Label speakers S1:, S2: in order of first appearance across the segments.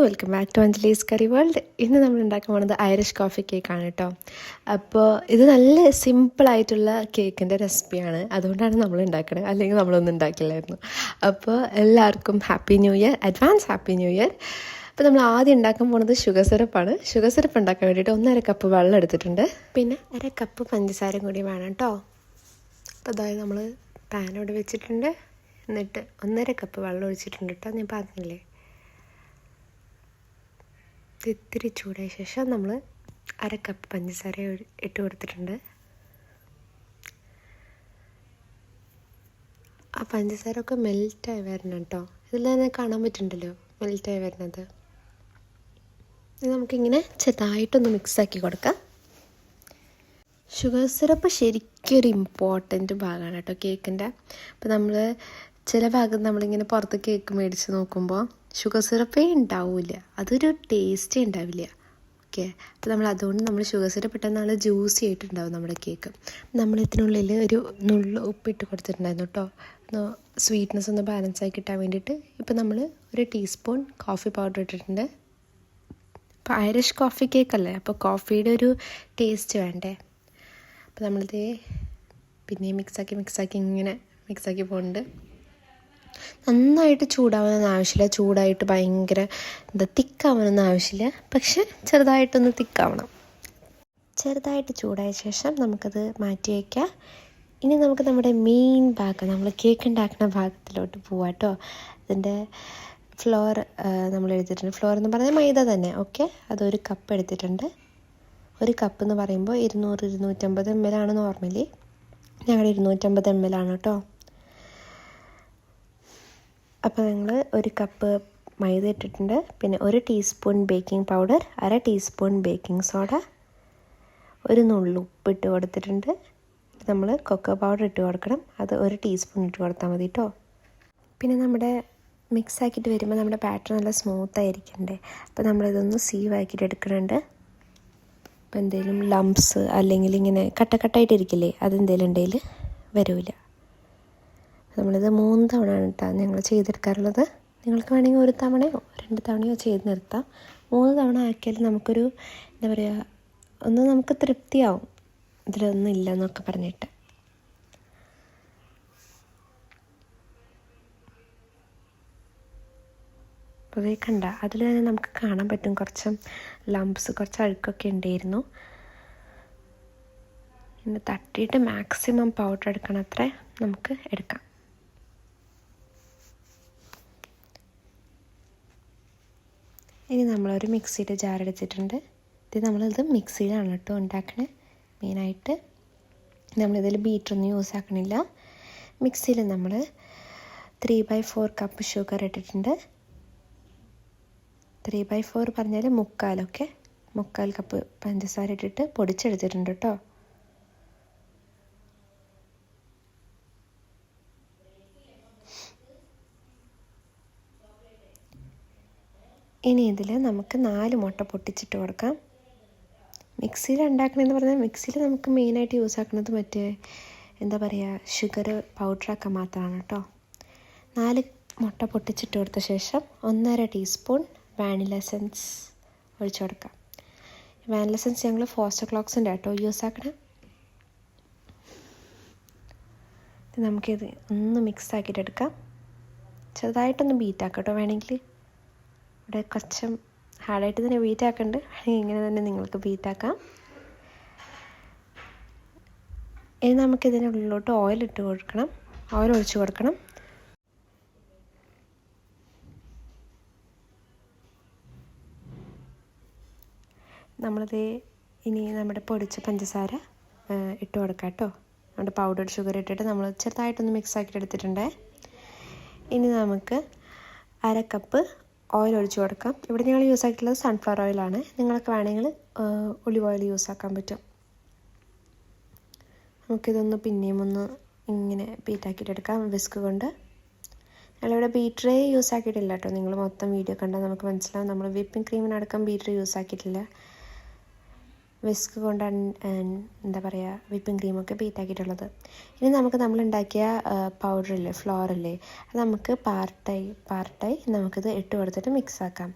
S1: Welcome back to Anjali's curry world. ഇന്ന് നമ്മൾ ഉണ്ടാക്കാൻ പോകുന്നത് ഐറിഷ് കോഫി കേക്കാണ് കേട്ടോ. അപ്പോൾ ഇത് നല്ല സിമ്പിളായിട്ടുള്ള കേക്കിൻ്റെ റെസിപ്പിയാണ്, അതുകൊണ്ടാണ് നമ്മൾ ഉണ്ടാക്കുന്നത്, അല്ലെങ്കിൽ നമ്മളൊന്നും ഉണ്ടാക്കില്ലായിരുന്നു. അപ്പോൾ എല്ലാവർക്കും happy new year, advance happy new year. അപ്പോൾ നമ്മൾ ആദ്യം ഉണ്ടാക്കാൻ പോകുന്നത് ഷുഗർ സിറപ്പാണ്. ഷുഗർ സിറപ്പ് ഉണ്ടാക്കാൻ വേണ്ടിയിട്ട് 1.5 കപ്പ് വെള്ളം എടുത്തിട്ടുണ്ട്, പിന്നെ 1 കപ്പ് പഞ്ചസാരയും കൂടി വേണം കേട്ടോ. അപ്പോൾ അതായത് നമ്മൾ പാനോട് വെച്ചിട്ടുണ്ട്, എന്നിട്ട് 1.5 കപ്പ് വെള്ളം ഒഴിച്ചിട്ടുണ്ട് കേട്ടോ. ഞാൻ പറഞ്ഞില്ലേ, ഇത്തിരി ചൂടായ ശേഷം നമ്മൾ 1 കപ്പ് പഞ്ചസാര ഇട്ട് കൊടുത്തിട്ടുണ്ട്. ആ പഞ്ചസാര ഒക്കെ മെൽറ്റായി വരണം കേട്ടോ. ഇതിൽ തന്നെ കാണാൻ പറ്റുന്നുണ്ടല്ലോ മെൽറ്റായി വരുന്നത്. ഇത് നമുക്കിങ്ങനെ ചെറുതായിട്ടൊന്ന് മിക്സാക്കി കൊടുക്കാം. ഷുഗർ സിറപ്പ് ശരിക്കും ഒരു ഇമ്പോർട്ടൻറ്റ് ഭാഗമാണ് കേട്ടോ കേക്കിൻ്റെ. അപ്പോൾ നമ്മൾ ചില ഭാഗത്ത് നമ്മളിങ്ങനെ പുറത്ത് കേക്ക് മേടിച്ച് നോക്കുമ്പോൾ ഷുഗർ സിറപ്പേ ഉണ്ടാവില്ല, അതൊരു ടേസ്റ്റേ ഉണ്ടാവില്ല. ഓക്കെ, അപ്പോൾ അതുകൊണ്ട് നമ്മൾ ഷുഗർ സിറപ്പ് ഇട്ടാൽ നല്ല ജ്യൂസി ആയിട്ടുണ്ടാവും നമ്മുടെ കേക്ക്. നമ്മൾ ഇതിനുള്ളിൽ ഒരു നുള്ളു ഉപ്പിട്ട് കൊടുത്തിട്ടുണ്ടായിരുന്നു കേട്ടോ, സ്വീറ്റ്നെസ് ഒന്ന് ബാലൻസ് ആക്കി കിട്ടാൻ വേണ്ടിയിട്ട്. ഇപ്പോൾ നമ്മൾ 1 ടീസ്പൂൺ കോഫി പൗഡർ ഇട്ടിട്ടുണ്ട്. അപ്പോൾ ഐറിഷ് കോഫി കേക്കല്ലേ, അപ്പോൾ കോഫിയുടെ ഒരു ടേസ്റ്റ് വേണ്ടേ. അപ്പോൾ നമ്മളിത് പിന്നെ മിക്സാക്കി ഇങ്ങനെ മിക്സാക്കി പോകുന്നുണ്ട്. നന്നായിട്ട് ചൂടാവാനൊന്നും ആവശ്യമില്ല, ചൂടായിട്ട് ഭയങ്കര തിക്കാവാനൊന്നും ആവശ്യമില്ല, പക്ഷെ ചെറുതായിട്ടൊന്ന് തിക്കാവണം. ചെറുതായിട്ട് ചൂടായ ശേഷം നമുക്കത് മാറ്റി വയ്ക്കാം. ഇനി നമുക്ക് നമ്മുടെ മെയിൻ ഭാഗം, നമ്മൾ കേക്ക് ഉണ്ടാക്കുന്ന ഭാഗത്തിലോട്ട് പോവാം കേട്ടോ. അതിൻ്റെ ഫ്ലോർ നമ്മൾ എടുത്തിട്ടുണ്ട്. ഫ്ലോർ എന്ന് പറഞ്ഞാൽ മൈദ തന്നെ. ഓക്കെ, അതൊരു കപ്പ് എടുത്തിട്ടുണ്ട്. 1 കപ്പ് എന്ന് പറയുമ്പോൾ 200-250 ml ആണ് നോർമലി. ഞങ്ങളുടെ 250 ml ആണ് കേട്ടോ. അപ്പോൾ ഞങ്ങൾ 1 കപ്പ് മൈദ ഇട്ടിട്ടുണ്ട്, പിന്നെ 1 teaspoon baking powder, 1/2 teaspoon baking soda, 1 നുള്ളു ഉപ്പ് ഇട്ട് കൊടുത്തിട്ടുണ്ട്. നമ്മൾ കൊക്കോ പൗഡർ ഇട്ട് കൊടുക്കണം, അത് 1 ടീസ്പൂൺ ഇട്ട് കൊടുത്താൽ മതി കേട്ടോ. പിന്നെ നമ്മുടെ മിക്സ് ആക്കിയിട്ട് വരുമ്പോൾ നമ്മുടെ ബാറ്റർ നല്ല സ്മൂത്തായിരിക്കണ്ടേ, അപ്പോൾ നമ്മളിതൊന്ന് സീവ് ആക്കിയിട്ട് എടുക്കുന്നുണ്ട്. അപ്പോൾ എന്തെങ്കിലും ലംപ്സ് അല്ലെങ്കിൽ ഇങ്ങനെ കട്ടായിട്ടിരിക്കില്ലേ, അതെന്തെങ്കിലും ഉണ്ടെങ്കിൽ വരില്ല. നമ്മളിത് 3 തവണയാണ് കേട്ടോ ഞങ്ങൾ ചെയ്തെടുക്കാറുള്ളത്. നിങ്ങൾക്ക് വേണമെങ്കിൽ 1 തവണയോ 2 തവണയോ ചെയ്ത് നിർത്താം. 3 തവണ ആക്കിയാൽ നമുക്കൊരു എന്താ പറയുക, ഒന്ന് നമുക്ക് തൃപ്തിയാവും, ഇതിലൊന്നും ഇല്ല എന്നൊക്കെ പറഞ്ഞിട്ട്. അപ്പോൾ ഇത് കണ്ട, അതിൽ തന്നെ നമുക്ക് കാണാൻ പറ്റും കുറച്ച് ലംപ്സ്, കുറച്ച് അഴുക്കൊക്കെ ഉണ്ടായിരുന്നു. ഇന്ന് തട്ടിയിട്ട് മാക്സിമം പൗഡർ എടുക്കണം, അത്ര നമുക്ക് എടുക്കാം. ഇനി നമ്മളൊരു മിക്സിയുടെ ജാർ എടുത്തിട്ടുണ്ട്. നമ്മളിത് മിക്സിയിലാണ് കേട്ടോ ഉണ്ടാക്കണത്. മെയിനായിട്ട് നമ്മളിതിൽ ബീറ്ററൊന്നും യൂസ് ആക്കണില്ല. മിക്സിയിൽ നമ്മൾ 3/4 കപ്പ് ഷുഗർ ഇട്ടിട്ടുണ്ട്. 3/4 പറഞ്ഞാൽ 3/4 കപ്പ് പഞ്ചസാര ഇട്ടിട്ട് പൊടിച്ചെടുത്തിട്ടുണ്ട് കേട്ടോ. ഇനി ഇതിൽ നമുക്ക് 4 മുട്ട പൊട്ടിച്ചിട്ട് കൊടുക്കാം. മിക്സിയിൽ ഉണ്ടാക്കണമെന്ന് പറഞ്ഞാൽ മിക്സിയിൽ നമുക്ക് മെയിനായിട്ട് യൂസ് ആക്കുന്നത് മറ്റേ എന്താ പറയുക, ഷുഗർ പൗഡറാക്കാൻ മാത്രമാണ് കേട്ടോ. 4 മുട്ട പൊട്ടിച്ചിട്ട് കൊടുത്ത ശേഷം 1/2 ടീസ്പൂൺ വാനില എസൻസ് ഒഴിച്ചു കൊടുക്കാം. വാനില എസൻസ് ഞങ്ങൾ ഫോസ്റ്റർ ക്ലോക്സിൻ്റെ കേട്ടോ യൂസ് ആക്കണം. നമുക്കിത് ഒന്ന് മിക്സ് ആക്കിയിട്ട് എടുക്കാം. ചെറുതായിട്ടൊന്ന് ബീറ്റാക്കാം കേട്ടോ. വേണമെങ്കിൽ ഇവിടെ കുറച്ച് ഹാർഡായിട്ട് തന്നെ ബീറ്റ് ആക്കുന്നുണ്ട്, ഇങ്ങനെ തന്നെ നിങ്ങൾക്ക് ബീറ്റാക്കാം. ഇനി നമുക്കിതിനുള്ളിലോട്ട് ഓയിൽ ഇട്ട് കൊടുക്കണം, ഓയിൽ ഒഴിച്ച് കൊടുക്കണം. നമ്മളിത് ഇനി നമ്മുടെ പൊടിച്ച പഞ്ചസാര ഇട്ട് കൊടുക്കാം കേട്ടോ. നമ്മുടെ പൗഡർഡ് ഷുഗർ ഇട്ടിട്ട് നമ്മൾ ചെറുതായിട്ടൊന്ന് മിക്സ് ആക്കിയിട്ട് എടുത്തിട്ടുണ്ട്. ഇനി നമുക്ക് 1/2 കപ്പ് ഓയിൽ ഒഴിച്ച് കൊടുക്കാം. ഇവിടെ ഞങ്ങൾ യൂസ് ആക്കിയിട്ടുള്ളത് സൺഫ്ലവർ ഓയിലാണ്. നിങ്ങൾക്ക് വേണമെങ്കിൽ ഒലിവ് ഓയിൽ യൂസ് ആക്കാൻ പറ്റും. നമുക്കിതൊന്ന് പിന്നെയും ഒന്ന് ഇങ്ങനെ ബീറ്റാക്കിയിട്ട് എടുക്കാം വിസ്ക് കൊണ്ട്. ഞങ്ങളിവിടെ ബീറ്ററേ യൂസ് ആക്കിയിട്ടില്ല കേട്ടോ. നിങ്ങൾ മൊത്തം വീഡിയോ കണ്ടാൽ നമുക്ക് മനസ്സിലാവും, നമ്മൾ വിപ്പിംഗ് ക്രീമിനടക്കം ബീറ്റർ യൂസ് ആക്കിയിട്ടില്ല. വിസ്ക് കൊണ്ടാണ് എന്താ പറയുക വിപ്പിംഗ് ക്രീമൊക്കെ ബീറ്റാക്കിയിട്ടുള്ളത്. ഇനി നമുക്ക് നമ്മളുണ്ടാക്കിയ പൗഡറില്ലേ, ഫ്ലോറില്ലേ, അത് നമുക്ക് പാർട്ടായി നമുക്കിത് ഇട്ട് കൊടുത്തിട്ട് മിക്സാക്കാം.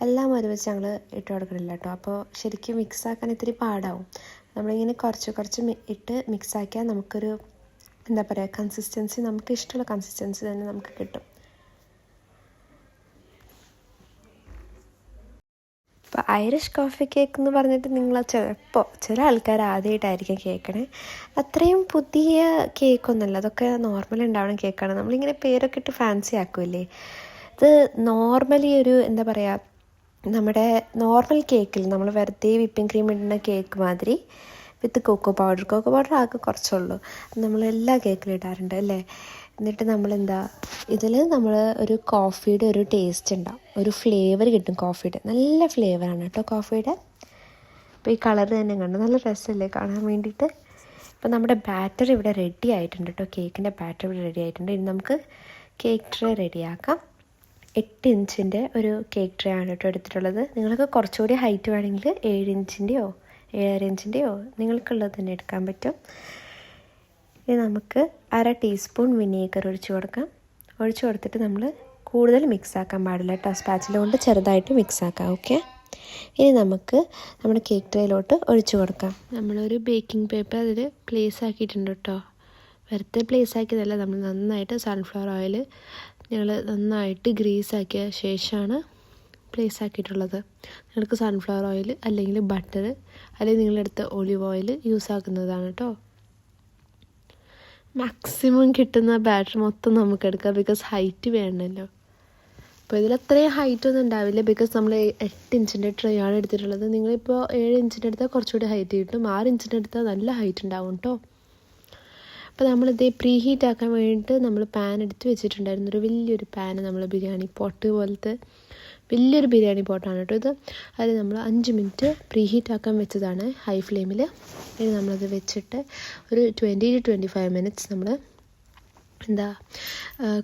S1: എല്ലാം ഒരുമിച്ച് ഞങ്ങൾ ഇട്ട് കൊടുക്കണില്ല കേട്ടോ. അപ്പോൾ ശരിക്കും മിക്സാക്കാൻ ഇത്തിരി പാടാവും. നമ്മളിങ്ങനെ കുറച്ച് ഇട്ട് മിക്സാക്കിയാൽ നമുക്കൊരു എന്താ പറയുക കൺസിസ്റ്റൻസി, നമുക്ക് ഇഷ്ടമുള്ള കൺസിസ്റ്റൻസി തന്നെ നമുക്ക് കിട്ടും. ഇപ്പോൾ ഐറിഷ് കോഫി കേക്ക് എന്ന് പറഞ്ഞിട്ട് നിങ്ങൾ ചിലപ്പോൾ ചില ആൾക്കാർ ആദ്യമായിട്ടായിരിക്കും കേൾക്കണേ. അത്രയും പുതിയ കേക്കൊന്നുമല്ല, അതൊക്കെ നോർമൽ ഉണ്ടാവുന്ന കേക്കാണ്. നമ്മളിങ്ങനെ പേരൊക്കെ ഇട്ട് ഫാൻസി ആക്കുമല്ലേ. ഇത് നോർമലി ഒരു എന്താ പറയുക നമ്മുടെ നോർമൽ കേക്കിൽ നമ്മൾ വെറുതെ വിപ്പിംഗ് ക്രീം ഇടുന്ന കേക്ക് മാതിരി വിത്ത് കൊക്കോ പൗഡർ ആകെ കുറച്ചുള്ളൂ. നമ്മളെല്ലാ കേക്കിലും ഇടാറുണ്ട് അല്ലേ. എന്നിട്ട് നമ്മളെന്താ ഇതിൽ നമ്മൾ ഒരു കോഫിയുടെ ഒരു ടേസ്റ്റ് ഉണ്ടാവും, ഒരു ഫ്ലേവർ കിട്ടും കോഫിയുടെ. നല്ല ഫ്ലേവറാണ് കേട്ടോ കോഫിയുടെ. അപ്പോൾ ഈ കളർ തന്നെ കണ്ടു നല്ല രസമല്ലേ കാണാൻ വേണ്ടിയിട്ട്. ഇപ്പോൾ നമ്മുടെ ബാറ്റർ ഇവിടെ റെഡി ആയിട്ടുണ്ട് കേട്ടോ. കേക്കിൻ്റെ ബാറ്റർ ഇവിടെ റെഡി ആയിട്ടുണ്ട്. ഇനി നമുക്ക് കേക്ക് ട്രേ റെഡിയാക്കാം. 8 ഇഞ്ചിൻ്റെ ഒരു കേക്ക് ട്രേ ആണ് കേട്ടോ എടുത്തിട്ടുള്ളത്. നിങ്ങൾക്ക് കുറച്ചുകൂടി ഹൈറ്റ് വേണമെങ്കിൽ 7 ഇഞ്ചിൻ്റെയോ 7.5 ഇഞ്ചിൻ്റെയോ നിങ്ങൾക്കുള്ളത് തന്നെ എടുക്കാൻ പറ്റും. ഇനി നമുക്ക് 1/2 ടീസ്പൂൺ വിനീഗർ ഒഴിച്ച് കൊടുക്കാം. ഒഴിച്ച് കൊടുത്തിട്ട് നമ്മൾ കൂടുതൽ മിക്സാക്കാൻ പാടില്ല കേട്ടോ. സ്പാച്ചില കൊണ്ട് ചെറുതായിട്ട് മിക്സാക്കാം. ഓക്കെ, ഇനി നമുക്ക് നമ്മുടെ കേക്ക് ട്രേയിലോട്ട് ഒഴിച്ച് കൊടുക്കാം. നമ്മളൊരു ബേക്കിംഗ് പേപ്പർ അതിൽ പ്ലേസ് ആക്കിയിട്ടുണ്ട് കേട്ടോ. വെറുതെ പ്ലേസ് ആക്കിയതല്ല, നമ്മൾ നന്നായിട്ട് സൺഫ്ലവർ ഓയിൽ ഞങ്ങൾ നന്നായിട്ട് ഗ്രീസ് ആക്കിയ ശേഷമാണ് പ്ലേസ് ആക്കിയിട്ടുള്ളത്. നിങ്ങൾക്ക് സൺഫ്ലവർ ഓയിൽ അല്ലെങ്കിൽ ബട്ടർ അല്ലെങ്കിൽ നിങ്ങളെടുത്ത ഒലിവ് ഓയിൽ യൂസ് ആക്കുന്നതാണ് കേട്ടോ. മാക്സിമം കിട്ടുന്ന ബാറ്റർ മൊത്തം നമുക്ക് എടുക്കാം, ബിക്കോസ് ഹൈറ്റ് വേണമല്ലോ. അപ്പോൾ ഇതിൽ അത്രയും ഹൈറ്റ് ഒന്നും ഉണ്ടാവില്ല, ബിക്കോസ് നമ്മൾ 8 ഇഞ്ചിൻ്റെ ട്രേ ആണ് എടുത്തിട്ടുള്ളത്. നിങ്ങളിപ്പോൾ 7 ഇഞ്ചിൻ്റെ എടുത്താൽ കുറച്ചുകൂടി ഹൈറ്റ് കിട്ടും, 6 ഇഞ്ചിൻ്റെ എടുത്താൽ നല്ല ഹൈറ്റ് ഉണ്ടാവും കേട്ടോ. അപ്പോൾ നമ്മളിത് പ്രീ ഹീറ്റ് ആക്കാൻ വേണ്ടിയിട്ട് നമ്മൾ പാൻ എടുത്ത് വെച്ചിട്ടുണ്ടായിരുന്നു. ഒരു വലിയൊരു പാൻ, നമ്മൾ ബിരിയാണി പോട്ട് പോലത്തെ വലിയൊരു ബിരിയാണി പോട്ടാണ് കേട്ടോ ഇത്. അതിൽ നമ്മൾ 5 മിനിറ്റ് പ്രീ ഹീറ്റ് ആക്കാൻ വെച്ചതാണ് ഹൈ ഫ്ലെയിമിൽ. ഇനി നമ്മളത് വെച്ചിട്ട് ഒരു 20 to 25 മിനിറ്റ്സ് നമ്മൾ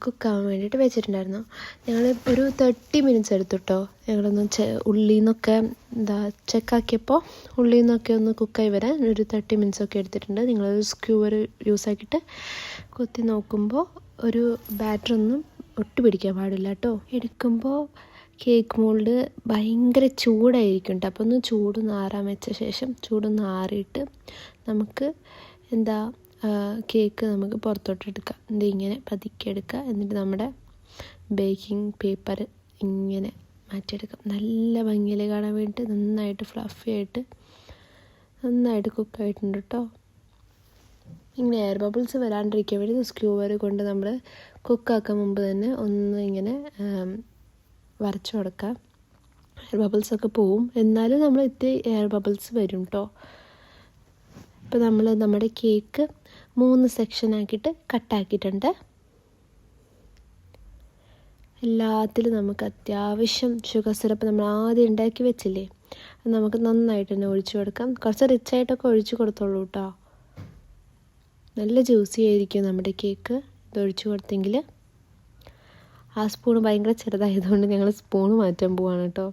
S1: കുക്കാവാൻ വേണ്ടിയിട്ട് വെച്ചിട്ടുണ്ടായിരുന്നു. ഞങ്ങൾ ഒരു 30 മിനിറ്റ്സ് എടുത്തു കേട്ടോ. ഞങ്ങളൊന്ന് ഉള്ളിൽ നിന്നൊക്കെ ചെക്കാക്കിയപ്പോൾ ഉള്ളിൽ നിന്നൊക്കെ ഒന്ന് കുക്കായി വരാൻ ഒരു 30 മിനിറ്റ്സ് ഒക്കെ എടുത്തിട്ടുണ്ട്. നിങ്ങളൊരു സ്ക്യൂവർ യൂസ് ആക്കിയിട്ട് കൊത്തി നോക്കുമ്പോൾ ഒരു ബാറ്ററൊന്നും ഒട്ടി പിടിക്കാൻ പാടില്ല കേട്ടോ. എടുക്കുമ്പോൾ കേക്ക് മോൾഡ് ഭയങ്കര ചൂടായിരിക്കും കേട്ടോ. അപ്പോൾ ഒന്ന് ചൂടൊന്ന് ആറാൻ വെച്ച ശേഷം ചൂടൊന്ന് ആറിയിട്ട് നമുക്ക് കേക്ക് നമുക്ക് പുറത്തോട്ട് എടുക്കാം. ഇങ്ങനെ പതുക്കെ എടുക്കുക. എന്നിട്ട് നമ്മുടെ ബേക്കിംഗ് പേപ്പർ ഇങ്ങനെ മാറ്റിയെടുക്കാം. നല്ല ഭംഗിയിൽ കാണാൻ വേണ്ടിയിട്ട് നന്നായിട്ട് ഫ്ലഫി ആയിട്ട് നന്നായിട്ട് കുക്കായിട്ടുണ്ട് കേട്ടോ. ഇങ്ങനെ എയർ ബബിൾസ് വരാണ്ടിരിക്കാൻ വേണ്ടി സ്ക്യൂവർ കൊണ്ട് നമ്മൾ കുക്കാക്കാൻ മുമ്പ് തന്നെ ഒന്ന് ഇങ്ങനെ വരച്ചു കൊടുക്കാം. എയർ ബബിൾസൊക്കെ പോവും, എന്നാലും നമ്മൾ ഇത്തിരി എയർ ബബിൾസ് വരും കേട്ടോ. ഇപ്പോൾ നമ്മൾ നമ്മുടെ കേക്ക് 3 സെക്ഷനാക്കിയിട്ട് കട്ടാക്കിയിട്ടുണ്ട്. എല്ലാത്തിലും നമുക്ക് അത്യാവശ്യം ഷുഗർ സിറപ്പ് നമ്മൾ ആദ്യം ഉണ്ടാക്കി വെച്ചില്ലേ, അത് നമുക്ക് നന്നായിട്ട് തന്നെ ഒഴിച്ചു കൊടുക്കാം. കുറച്ച് റിച്ചായിട്ടൊക്കെ ഒഴിച്ചു കൊടുത്തോളൂ കേട്ടോ. നല്ല ജ്യൂസി ആയിരിക്കും നമ്മുടെ കേക്ക് ഇത് ഒഴിച്ചു കൊടുത്തെങ്കിൽ. ആ സ്പൂണ് ഭയങ്കര ചെറുതായതുകൊണ്ട് ഞങ്ങൾ സ്പൂണ് മാറ്റാൻ പോവാണ് കേട്ടോ.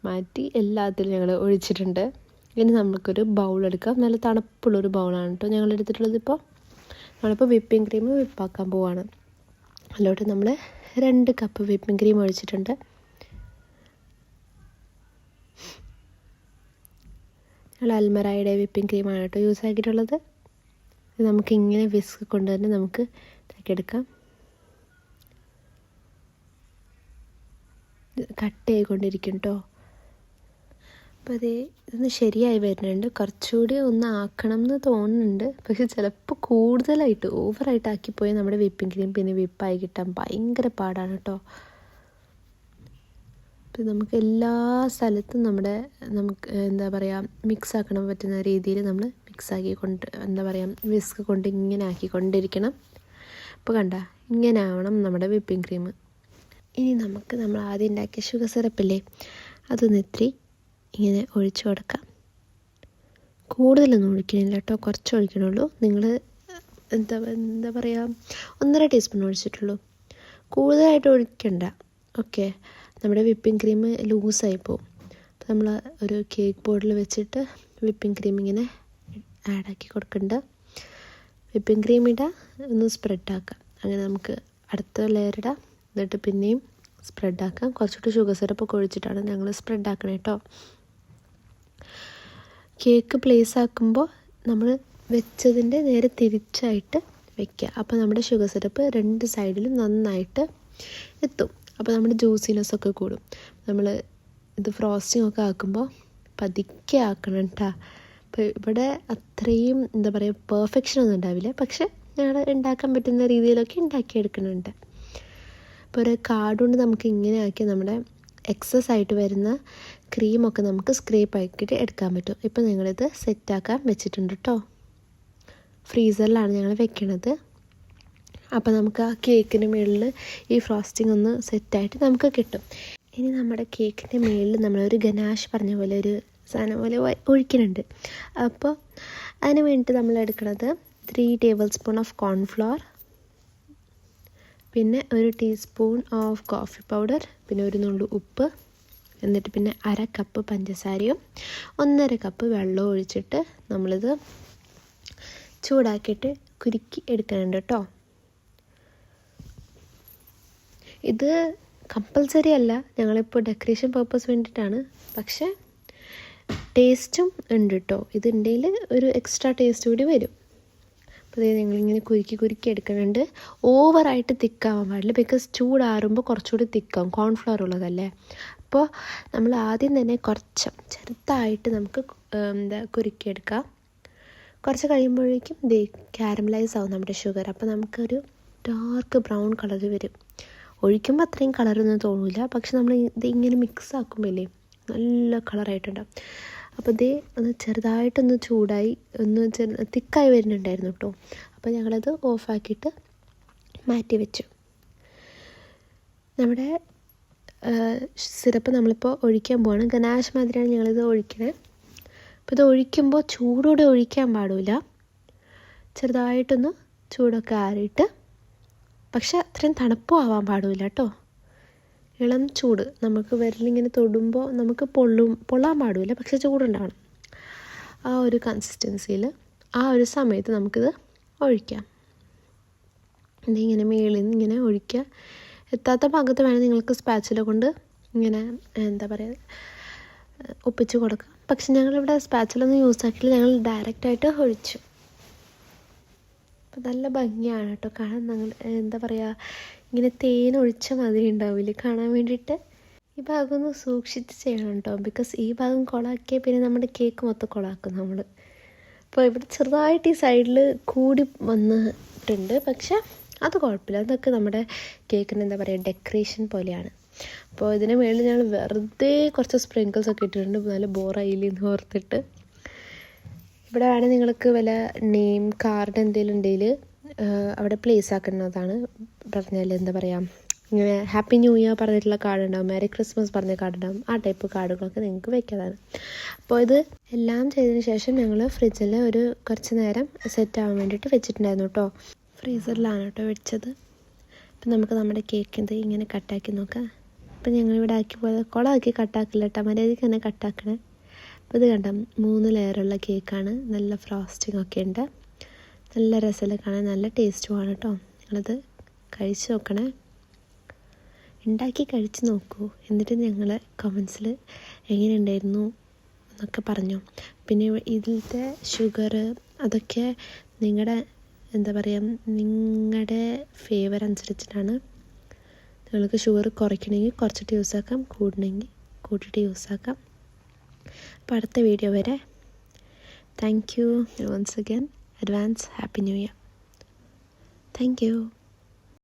S1: മാറ്റി എല്ലാത്തിലും ഞങ്ങൾ ഒഴിച്ചിട്ടുണ്ട്. ഇനി നമുക്കൊരു ബൗൾ എടുക്കാം. നല്ല തണുപ്പുള്ളൊരു ബൗളാണ് കേട്ടോ ഞങ്ങൾ എടുത്തിട്ടുള്ളത്. നമ്മളിപ്പോൾ വിപ്പിംഗ് ക്രീം വിപ്പാക്കാൻ പോവാണ്. അതിലോട്ട് നമ്മൾ 2 കപ്പ് വിപ്പിംഗ് ക്രീം ഒഴിച്ചിട്ടുണ്ട്. ഞങ്ങൾ അൽമറായുടെ വിപ്പിംഗ് ക്രീമാണ് കേട്ടോ യൂസ് ആക്കിയിട്ടുള്ളത്. നമുക്കിങ്ങനെ വിസ്ക് കൊണ്ട് തന്നെ നമുക്ക് ഇതാക്കിയെടുക്കാം. കട്ട് ആയിക്കൊണ്ടിരിക്കും കേട്ടോ. അപ്പോൾ ഇതൊന്ന് ശരിയായി വരുന്നുണ്ട്. കുറച്ചുകൂടി ഒന്ന് ആക്കണം എന്ന് തോന്നുന്നുണ്ട്, പക്ഷെ ചിലപ്പോൾ കൂടുതലായിട്ട് ഓവറായിട്ട് ആക്കിപ്പോയി നമ്മുടെ വിപ്പിംഗ് ക്രീം പിന്നെ വിപ്പായി കിട്ടാൻ ഭയങ്കര പാടാണ് കേട്ടോ. അപ്പോൾ നമുക്ക് എല്ലാ സ്ഥലത്തും നമുക്ക് മിക്സ് ആക്കണം പറ്റുന്ന രീതിയിൽ നമ്മൾ മിക്സാക്കി വിസ്ക് കൊണ്ട് ഇങ്ങനെ ആക്കിക്കൊണ്ടിരിക്കണം. അപ്പോൾ ഇങ്ങനെ ആവണം നമ്മുടെ വിപ്പിംഗ് ക്രീം. ഇനി നമ്മൾ ആദ്യം ഉണ്ടാക്കിയ ഷുഗർ സിറപ്പില്ലേ, അതൊന്ന് ഇത്തിരി ഇങ്ങനെ ഒഴിച്ചു കൊടുക്കാം. കൂടുതലൊന്നും ഒഴിക്കണില്ല കേട്ടോ, കുറച്ച് ഒഴിക്കണുള്ളൂ. നിങ്ങൾ 1.5 ടീസ്പൂൺ ഒഴിച്ചിട്ടുള്ളൂ, കൂടുതലായിട്ട് ഒഴിക്കണ്ട. ഓക്കെ, നമ്മുടെ വിപ്പിംഗ് ക്രീം ലൂസായി പോവും. അപ്പോൾ നമ്മൾ ഒരു കേക്ക് ബോർഡിൽ വെച്ചിട്ട് വിപ്പിംഗ് ക്രീം ഇങ്ങനെ ആഡാക്കി കൊടുക്കുന്നുണ്ട്. വിപ്പിംഗ് ക്രീം ഇടുക, ഒന്ന് സ്പ്രെഡാക്കാം. അങ്ങനെ നമുക്ക് അടുത്ത ലെയർ ഇടാം. എന്നിട്ട് പിന്നെയും സ്പ്രെഡാക്കാം. കുറച്ചുകൂടി ഷുഗർ സിറപ്പൊക്കെ ഒഴിച്ചിട്ടാണ് ഞങ്ങൾ സ്പ്രെഡാക്കണേ കേട്ടോ. കേക്ക് പ്ലേസ് ആക്കുമ്പോൾ നമ്മൾ വെച്ചതിൻ്റെ നേരെ തിരിച്ചായിട്ട് വെക്കുക. അപ്പോൾ നമ്മുടെ ഷുഗർ സിറപ്പ് 2 സൈഡിലും നന്നായിട്ട് എത്തും. അപ്പോൾ നമ്മുടെ ജ്യൂസിനെസ്സൊക്കെ കൂടും. നമ്മൾ ഇത് ഫ്രോസ്റ്റിംഗ് ഒക്കെ ആക്കുമ്പോൾ പതുക്കെ ആക്കണം കേട്ടോ. അപ്പോൾ ഇവിടെ അത്രയും എന്താ പറയുക പെർഫെക്ഷൻ ഒന്നും ഉണ്ടാവില്ല, പക്ഷെ ഞങ്ങൾ ഉണ്ടാക്കാൻ പറ്റുന്ന രീതിയിലൊക്കെ ഉണ്ടാക്കിയെടുക്കുന്നുണ്ട്. അപ്പോൾ ഒരു കാർഡ് കൊണ്ട് നമുക്ക് ഇങ്ങനെ ആക്കി നമ്മുടെ എക്സസ് ആയിട്ട് വരുന്ന ക്രീമൊക്കെ നമുക്ക് സ്ക്രേപ്പ് ആക്കിയിട്ട് എടുക്കാൻ പറ്റും. ഇപ്പോൾ ഞങ്ങളിത് സെറ്റാക്കാൻ വെച്ചിട്ടുണ്ട് കേട്ടോ. ഫ്രീസറിലാണ് ഞങ്ങൾ വെക്കണത്. അപ്പോൾ നമുക്ക് ആ കേക്കിൻ്റെ മുകളിൽ ഈ ഫ്രോസ്റ്റിംഗ് ഒന്ന് സെറ്റായിട്ട് നമുക്ക് കിട്ടും. ഇനി നമ്മുടെ കേക്കിൻ്റെ മുകളിൽ നമ്മളൊരു ഗനാഷ് പറഞ്ഞ പോലെ ഒരു സാധനം പോലെ ഒഴിക്കുന്നുണ്ട്. അപ്പോൾ അതിന് വേണ്ടിയിട്ട് നമ്മൾ എടുക്കുന്നത് 3 ടേബിൾ സ്പൂൺ ഓഫ് കോൺഫ്ലവർ, പിന്നെ 1 ടീസ്പൂൺ ഓഫ് കോഫി പൗഡർ, പിന്നെ 1 നുള്ളു ഉപ്പ്, എന്നിട്ട് പിന്നെ 1/2 കപ്പ് പഞ്ചസാരയും 1/2 കപ്പ് വെള്ളവും ഒഴിച്ചിട്ട് നമ്മളിത് ചൂടാക്കിയിട്ട് കുരുക്കി എടുക്കുന്നുണ്ട് കേട്ടോ. ഇത് കമ്പൽസറി അല്ല, ഞങ്ങളിപ്പോൾ ഡെക്കറേഷൻ പർപ്പസ് വേണ്ടിയിട്ടാണ്. പക്ഷേ ടേസ്റ്റും ഉണ്ട് കേട്ടോ. ഇതിൻ്റെയിൽ ഒരു എക്സ്ട്രാ ടേസ്റ്റ് കൂടി വരും. അപ്പോൾ ഇത് ഞങ്ങളിങ്ങനെ കുരുക്കി എടുക്കുന്നുണ്ട്. ഓവറായിട്ട് തിക്കാവാൻ പാടില്ല, ബിക്കോസ് ചൂടാറുമ്പോൾ കുറച്ചുകൂടി തിക്കാവും, കോൺഫ്ലവർ ഉള്ളതല്ലേ. അപ്പോൾ നമ്മൾ ആദ്യം തന്നെ കുറച്ച് ചെറുതായിട്ട് നമുക്ക് കുരുക്കിയെടുക്കാം. കുറച്ച് കഴിയുമ്പോഴേക്കും ഇത് കാരമലൈസ് ആവും നമ്മുടെ ഷുഗർ. അപ്പോൾ നമുക്കൊരു ഡാർക്ക് ബ്രൗൺ കളർ വരും. ഒഴിക്കുമ്പോൾ അത്രയും കളറൊന്നും തോന്നില്ല, പക്ഷെ നമ്മൾ ഇത് ഇങ്ങനെ മിക്സ് ആക്കുമ്പോഴല്ലേ നല്ല കളറായിട്ടുണ്ടാവും. അപ്പോൾ ഇത് ഒന്ന് ചെറുതായിട്ടൊന്ന് ചൂടായി ഒന്ന് തിക്കായി വരുന്നുണ്ടായിരുന്നു കേട്ടോ. അപ്പോൾ ഞങ്ങളത് ഓഫാക്കിയിട്ട് മാറ്റി വെച്ചു. നമ്മുടെ സിറപ്പ് നമ്മളിപ്പോൾ ഒഴിക്കാൻ പോവാണ്. ഗനാഷ് മാതിരിയാണ് ഞങ്ങളിത് ഒഴിക്കണേ. അപ്പോൾ ഇത് ഒഴിക്കുമ്പോൾ ചൂടോടെ ഒഴിക്കാൻ പാടില്ല, ചെറുതായിട്ടൊന്ന് ചൂടൊക്കെ ആറിയിട്ട്, പക്ഷെ അത്രയും തണുപ്പും ആവാൻ പാടില്ല കേട്ടോ. ഇളം ചൂട് നമുക്ക് വിരലിങ്ങനെ തൊടുമ്പോൾ നമുക്ക് പൊള്ളാൻ പാടില്ല, പക്ഷെ ചൂടുണ്ടാവണം. ആ ഒരു കൺസിസ്റ്റൻസിയിൽ ആ ഒരു സമയത്ത് നമുക്കിത് ഒഴിക്കാം. ഇതിങ്ങനെ മേളിൽ നിന്ന് ഇങ്ങനെ ഒഴിക്കുക. എത്താത്ത ഭാഗത്ത് വേണമെങ്കിൽ നിങ്ങൾക്ക് സ്പാച്ചില കൊണ്ട് ഇങ്ങനെ എന്താ പറയുക ഒപ്പിച്ച് കൊടുക്കാം. പക്ഷെ ഞങ്ങളിവിടെ സ്പാച്ചിലൊന്നും യൂസ് ആക്കിയില്ല, ഞങ്ങൾ ഡയറക്റ്റായിട്ട് ഒഴിച്ചു. അപ്പോൾ നല്ല ഭംഗിയാണ് കേട്ടോ കാണാൻ. ഞങ്ങൾ എന്താ പറയുക ഇങ്ങനെ തേൻ ഒഴിച്ച മാതിരി ഉണ്ടാവില്ലേ കാണാൻ വേണ്ടിയിട്ട്. ഈ ഭാഗം ഒന്ന് സൂക്ഷിച്ച് ചെയ്യണം കേട്ടോ, ബിക്കോസ് ഈ ഭാഗം കുളമാക്കിയാൽ പിന്നെ നമ്മുടെ കേക്ക് മൊത്തം കുളമാക്കും നമ്മൾ. അപ്പോൾ ഇവിടെ ചെറുതായിട്ട് ഈ സൈഡിൽ കൂടി വന്നിട്ടുണ്ട്, പക്ഷെ അത് കുഴപ്പമില്ല. അതൊക്കെ നമ്മുടെ കേക്കിന് എന്താ പറയുക ഡെക്കറേഷൻ പോലെയാണ്. അപ്പോൾ ഇതിന് മുകളിൽ ഞങ്ങൾ വെറുതെ കുറച്ച് സ്പ്രിങ്കിൾസ് ഒക്കെ ഇട്ടിട്ടുണ്ട്, നല്ല ബോറായില്ലെന്ന് ഓർത്തിട്ട്. ഇവിടെ വേണമെങ്കിൽ നിങ്ങൾക്ക് വല്ല നെയിം കാർഡ് എന്തെങ്കിലും ഉണ്ടെങ്കിൽ അവിടെ പ്ലേസ് ആക്കുന്നതാണ്. പറഞ്ഞാൽ എന്താ പറയുക ഇങ്ങനെ ഹാപ്പി ന്യൂ ഇയർ പറഞ്ഞിട്ടുള്ള കാർഡ് ഉണ്ടാവും, മെറി ക്രിസ്മസ് പറഞ്ഞ കാർഡ് ഉണ്ടാവും. ആ ടൈപ്പ് കാർഡുകളൊക്കെ നിങ്ങൾക്ക് വെക്കാതാണ്. അപ്പോൾ ഇത് എല്ലാം ചെയ്തതിന് ശേഷം ഞങ്ങൾ ഫ്രിഡ്ജിൽ ഒരു കുറച്ച് നേരം സെറ്റ് ആവാൻ വേണ്ടിയിട്ട് വെച്ചിട്ടുണ്ടായിരുന്നു കേട്ടോ. ഫ്രീസറിലാണ് കേട്ടോ വെച്ചത്. അപ്പം നമുക്ക് നമ്മുടെ കേക്ക് ഇത് ഇങ്ങനെ കട്ടാക്കി നോക്കാം. അപ്പം ഞങ്ങളിവിടെ ആക്കി പോയത് കുളമാക്കി കട്ടാക്കില്ല കേട്ടോ, മര്യാദയ്ക്ക് തന്നെ കട്ടാക്കണേ. അപ്പോൾ ഇത് കണ്ടോ 3 ലെയറുള്ള കേക്കാണ്, നല്ല ഫ്രോസ്റ്റിംഗ് ഒക്കെ ഉണ്ട്, നല്ല രസമില്ല കാണാൻ, നല്ല ടേസ്റ്റുമാണ് കേട്ടോ. നിങ്ങളത് കഴിച്ച് നോക്കണേ, ഉണ്ടാക്കി കഴിച്ച് നോക്കൂ. എന്നിട്ട് ഞങ്ങൾ കമൻസിൽ എങ്ങനെ ഉണ്ടായിരുന്നു എന്നൊക്കെ പറഞ്ഞു. പിന്നെ ഇതിലത്തെ ഷുഗർ അതൊക്കെ നിങ്ങളുടെ എന്താ പറയുക നിങ്ങളുടെ ഫേവർ അനുസരിച്ചിട്ടാണ്. നിങ്ങൾക്ക് ഷുഗർ കുറയ്ക്കണമെങ്കിൽ കുറച്ചിട്ട് യൂസ് ആക്കാം, കൂടണമെങ്കിൽ കൂട്ടിയിട്ട് യൂസ് ആക്കാം. അപ്പോൾ അടുത്ത വീഡിയോ വരെ thank you once again. Advance happy new year. Thank U.